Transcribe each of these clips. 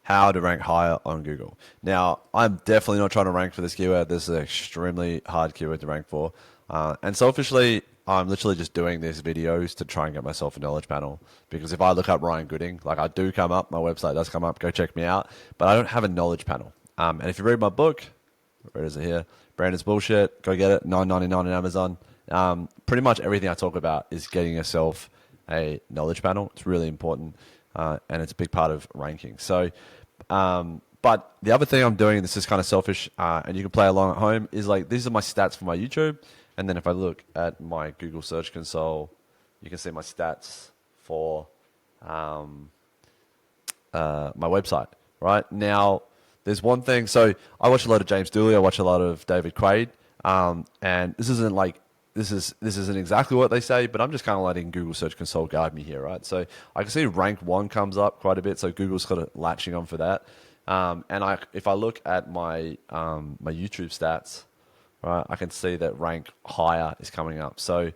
how to rank higher on Google. Now, I'm definitely not trying to rank for this keyword. This is an extremely hard keyword to rank for. And selfishly, I'm literally just doing these videos to try and get myself a knowledge panel. Because if I look up Ryan Gooding, like I do come up, my website does come up, go check me out, but I don't have a knowledge panel. And if you read my book, where is it here? Brandon's Bullshit, go get it, $9.99 on Amazon. Pretty much everything I talk about is getting yourself a knowledge panel. It's really important, and it's a big part of ranking. So, but the other thing I'm doing, this is kind of selfish, and you can play along at home, is like these are my stats for my YouTube. And then if I look at my Google Search Console, you can see my stats for my website. Right now, there's one thing. So I watch a lot of James Dooley. I watch a lot of David Quaid, and this isn't exactly what they say, but I'm just kind of letting Google Search Console guide me here, right? So I can see rank 1 comes up quite a bit, so Google's kind of latching on for that. And if I look at my my YouTube stats, right, I can see that rank higher is coming up. So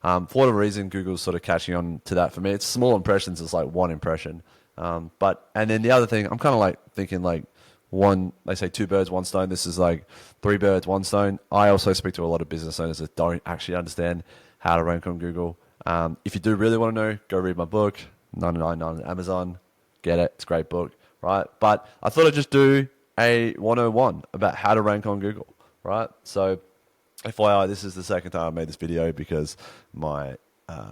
for whatever reason, Google's sort of catching on to that for me. It's small impressions. It's like 1 impression. And then the other thing, I'm kind of like thinking like they say 2 birds, 1 stone. This is like 3 birds, 1 stone. I also speak to a lot of business owners that don't actually understand how to rank on Google. If you do really want to know, go read my book, $9.99 on Amazon. Get it. It's a great book, right? But I thought I'd just do a 101 about how to rank on Google, right? So FYI, this is the second time I made this video because my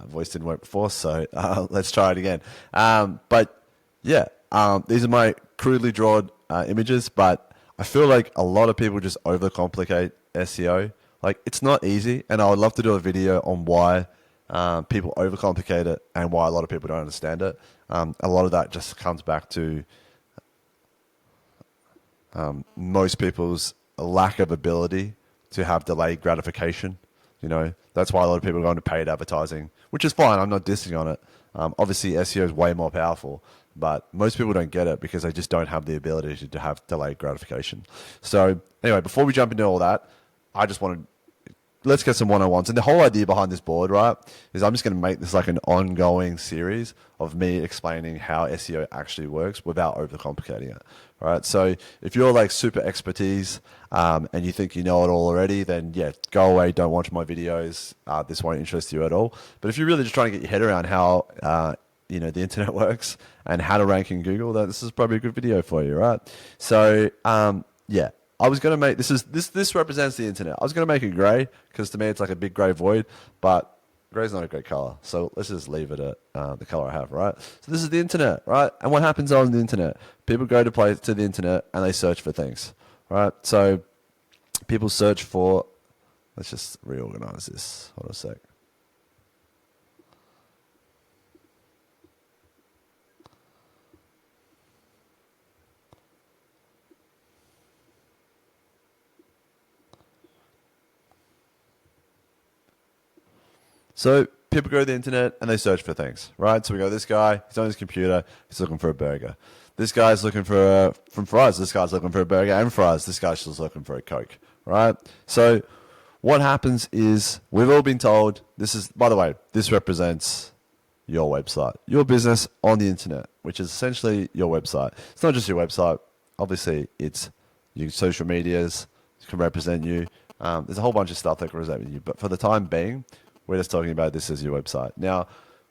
voice didn't work before. So let's try it again. But yeah, these are my crudely drawn images, but I feel like a lot of people just overcomplicate SEO. Like it's not easy, and I would love to do a video on why people overcomplicate it and why a lot of people don't understand it. A lot of that just comes back to most people's lack of ability to have delayed gratification. You know, that's why a lot of people go into paid advertising, which is fine. I'm not dissing on it. Obviously, SEO is way more powerful, but most people don't get it because they just don't have the ability to have delayed gratification. So anyway, before we jump into all that, I just want to let's get some 101s. And the whole idea behind this board, right, is I'm just going to make this like an ongoing series of me explaining how SEO actually works without overcomplicating it. Right. So if you're like super expertise and you think you know it all already, then yeah, go away. Don't watch my videos. This won't interest you at all. But if you're really just trying to get your head around how the internet works and how to rank in Google, then this is probably a good video for you, right? So yeah. I was gonna make this represents the internet. I was gonna make it grey because to me it's like a big grey void, but grey is not a great color. So let's just leave it at the color I have, right? So this is the internet, right? And what happens on the internet? People go to the internet and they search for things, right? So people search for. Let's just reorganize this. Hold on a sec. So people go to the internet and they search for things, right? So we go, this guy, he's on his computer, he's looking for a burger. This guy's looking for fries. This guy's looking for a burger and fries. This guy's just looking for a Coke, right? So what happens is we've all been told, by the way, this represents your website, your business on the internet, which is essentially your website. It's not just your website. Obviously, it's your social medias can represent you. There's a whole bunch of stuff that can represent you. But for the time being, we're just talking about this as your website. Now,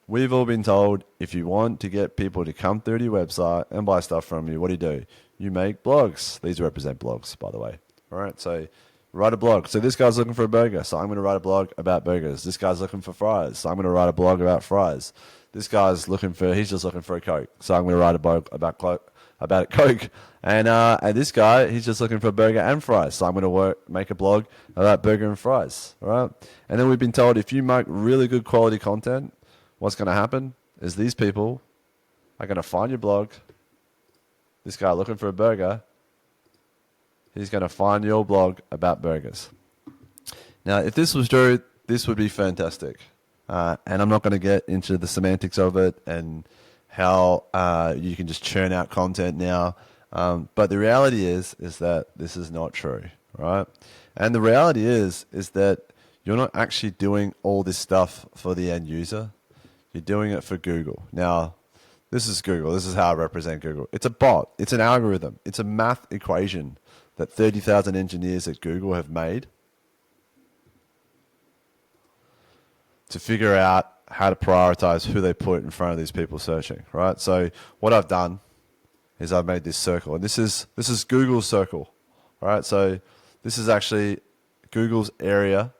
we've all been told if you want to get people to come through to your website and buy stuff from you, what do? You make blogs. These represent blogs, by the way. All right, so write a blog. So this guy's looking for a burger, so I'm going to write a blog about burgers. This guy's looking for fries, so I'm going to write a blog about fries. This guy's he's just looking for a Coke, so I'm going to write a blog about Coke. And this guy, he's just looking for a burger and fries, so I'm going to make a blog about burger and fries, all right? And then we've been told if you make really good quality content, what's going to happen is these people are going to find your blog. This guy looking for a burger, he's going to find your blog about burgers. Now, if this was true, this would be fantastic. And I'm not going to get into the semantics of it and how you can just churn out content now. But the reality is that this is not true, right? And the reality is that you're not actually doing all this stuff for the end user. You're doing it for Google. Now, This is Google. This is how I represent Google. It's a bot. It's an algorithm. It's a math equation that 30,000 engineers at Google have made to figure out how to prioritize who they put in front of these people searching, right? So what I've done is I've made this circle, and this is Google's circle, right? So this is actually Google's area,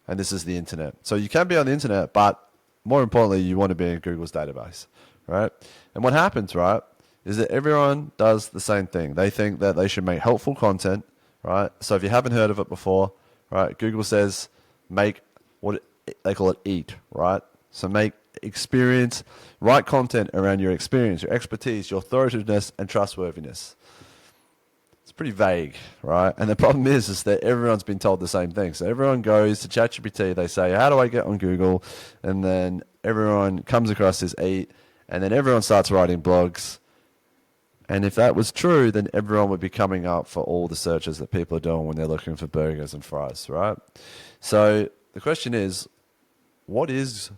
and this is the internet. So you can be on the internet, but more importantly, you want to be in Google's database, right? And what happens, right, is that everyone does the same thing. They think that they should make helpful content, right? So if you haven't heard of it before, right, Google says make what they call it EAT, right? So make experience, write content around your experience, your expertise, your authoritativeness, and trustworthiness. It's pretty vague, right? And the problem is that everyone's been told the same thing. So everyone goes to ChatGPT, they say, how do I get on Google? And then everyone comes across this EAT, and then everyone starts writing blogs. And if that was true, then everyone would be coming up for all the searches that people are doing when they're looking for burgers and fries, right? So the question is, what does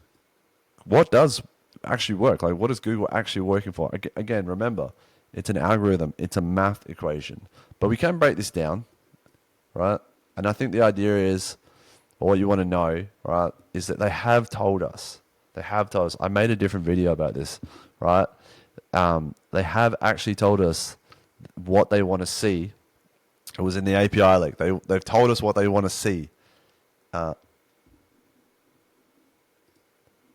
actually work? Like, what is Google actually working for? Again, remember, it's an algorithm. It's a math equation. But we can break this down, right? And I think the idea is, or what you want to know, right, is that they have told us. They have told us. I made a different video about this, right? They have actually told us what they want to see. It was in the API leak. They've told us what they want to see.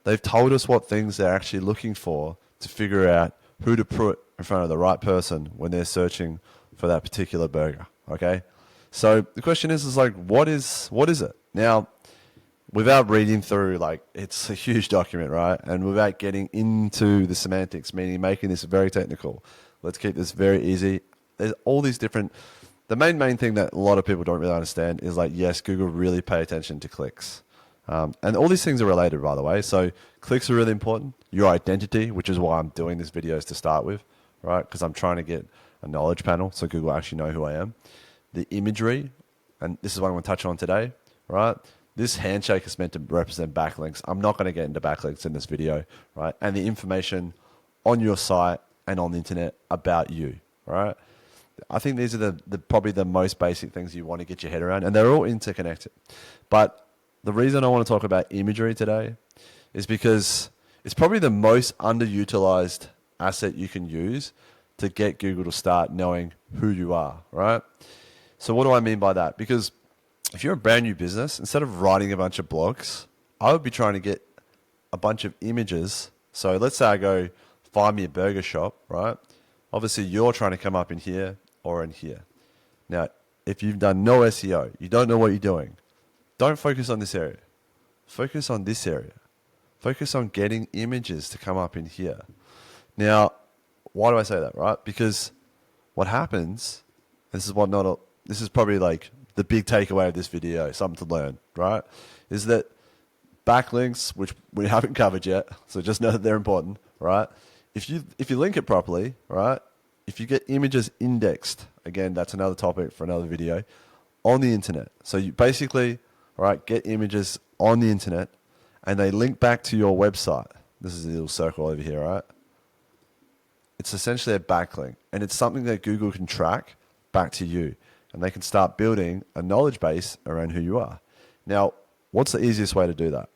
They've told us what things they're actually looking for to figure out who to put in front of the right person when they're searching for that particular burger. Okay, so the question is like, what is it now? Without reading through, like, it's a huge document, right? And without getting into the semantics, meaning making this very technical, let's keep this very easy. There's all these different. The main thing that a lot of people don't really understand is, like, yes, Google really pay attention to clicks. And all these things are related, by the way. So clicks are really important. Your identity, which is why I'm doing this video is to start with, right? Because I'm trying to get a knowledge panel so Google actually know who I am. The imagery, and this is what I'm going to touch on today, right? This handshake is meant to represent backlinks. I'm not going to get into backlinks in this video, right? And the information on your site and on the internet about you, right? I think these are the probably the most basic things you want to get your head around, and they're all interconnected. But the reason I want to talk about imagery today is because it's probably the most underutilized asset you can use to get Google to start knowing who you are, right? So what do I mean by that? Because if you're a brand new business, instead of writing a bunch of blogs, I would be trying to get a bunch of images. So let's say I go find me a burger shop, right? Obviously, you're trying to come up in here or in here. Now, if you've done no SEO, you don't know what you're doing, don't focus on this area. Focus on this area. Focus on getting images to come up in here. Now, why do I say that, right? Because what happens, this is probably like the big takeaway of this video, something to learn, right? Is that backlinks, which we haven't covered yet, so just know that they're important, right? If you link it properly, right? If you get images indexed, again, that's another topic for another video, on the internet. So you basically, right, get images on the internet and they link back to your website. This is a little circle over here, right? It's essentially a backlink, and it's something that Google can track back to you, and they can start building a knowledge base around who you are. Now, what's the easiest way to do that?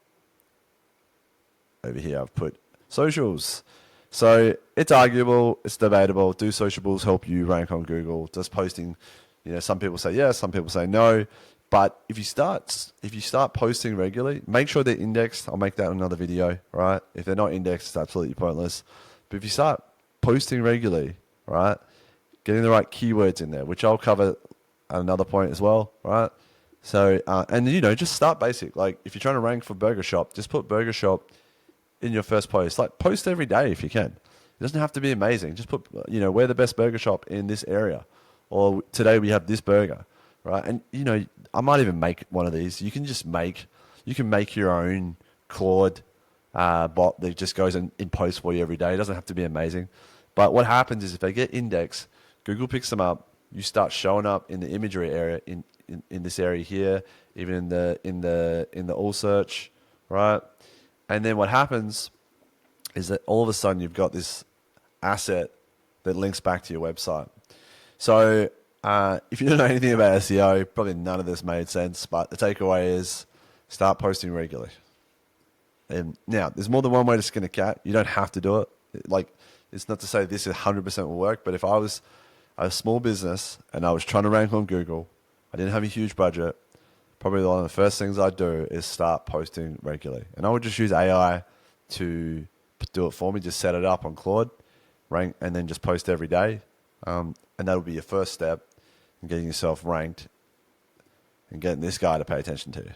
Over here, I've put socials. So it's arguable, it's debatable. Do sociables help you rank on Google? Does posting, some people say yes, some people say no. But if you start posting regularly, make sure they're indexed. I'll make that another video, right? If they're not indexed, it's absolutely pointless. But if you start posting regularly, right, getting the right keywords in there, which I'll cover at another point as well, right? So, and just start basic. Like if you're trying to rank for burger shop, just put burger shop in your first post. Like post every day if you can. It doesn't have to be amazing. Just put, we're the best burger shop in this area, or today we have this burger, right? And I might even make one of these. You can make your own Claude bot that just goes in post for you every day. It doesn't have to be amazing. But what happens is if they get indexed, Google picks them up. You start showing up in the imagery area in this area here, even in the all search, right? And then what happens is that all of a sudden you've got this asset that links back to your website. So if you don't know anything about SEO, probably none of this made sense, but the takeaway is start posting regularly. And now, there's more than one way to skin a cat. You don't have to do it. Like, it's not to say this 100% will work, but if I was a small business and I was trying to rank on Google, I didn't have a huge budget, probably one of the first things I'd do is start posting regularly. And I would just use AI to do it for me, just set it up on Claude, rank, and then just post every day. And that'll be your first step in getting yourself ranked and getting this guy to pay attention to you.